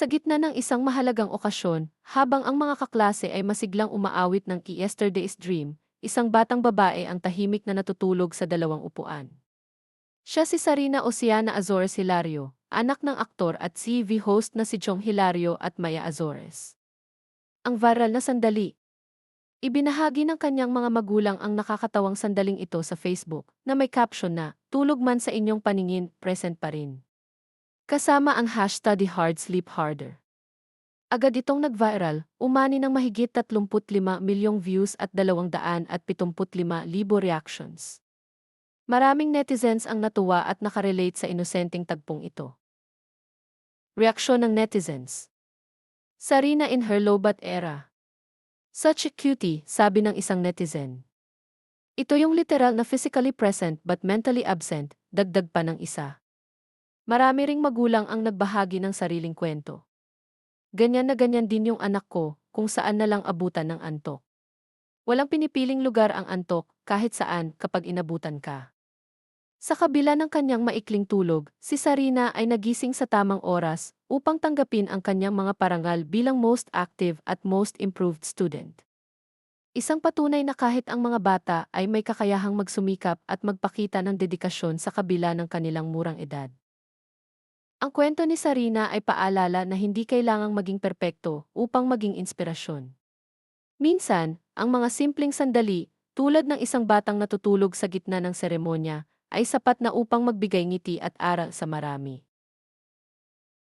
Sa gitna ng isang mahalagang okasyon, habang ang mga kaklase ay masiglang umaawit ng Yesterday's Dream, isang batang babae ang tahimik na natutulog sa dalawang upuan. Siya si Sarina Oceana Azores Hilario, anak ng aktor at TV host na si Chong Hilario at Maya Azores. Ang viral na sandali. Ibinahagi ng kanyang mga magulang ang nakakatawang sandaling ito sa Facebook na may caption na, "Tulog man sa inyong paningin, present pa rin." Kasama ang hashtag Hard Sleep Harder. Agad itong nag-viral, umani ng mahigit 35 milyong views at 275,000 reactions. Maraming netizens ang natuwa at nakarelate sa inosenteng tagpong ito. Reaksyon ng netizens. Sarina in her lowbat era. Such a cutie, sabi ng isang netizen. Ito yung literal na physically present but mentally absent, dagdag pa ng isa. Marami ring magulang ang nagbahagi ng sariling kwento. Ganyan na ganyan din yung anak ko, kung saan na lang abutan ng antok. Walang pinipiling lugar ang antok, kahit saan, kapag inabutan ka. Sa kabila ng kanyang maikling tulog, si Sarina ay nagising sa tamang oras upang tanggapin ang kanyang mga parangal bilang most active at most improved student. Isang patunay na kahit ang mga bata ay may kakayahang magsumikap at magpakita ng dedikasyon sa kabila ng kanilang murang edad. Ang kwento ni Sarina ay paalala na hindi kailangang maging perpekto upang maging inspirasyon. Minsan, ang mga simpleng sandali, tulad ng isang batang natutulog sa gitna ng seremonya, ay sapat na upang magbigay ngiti at aral sa marami.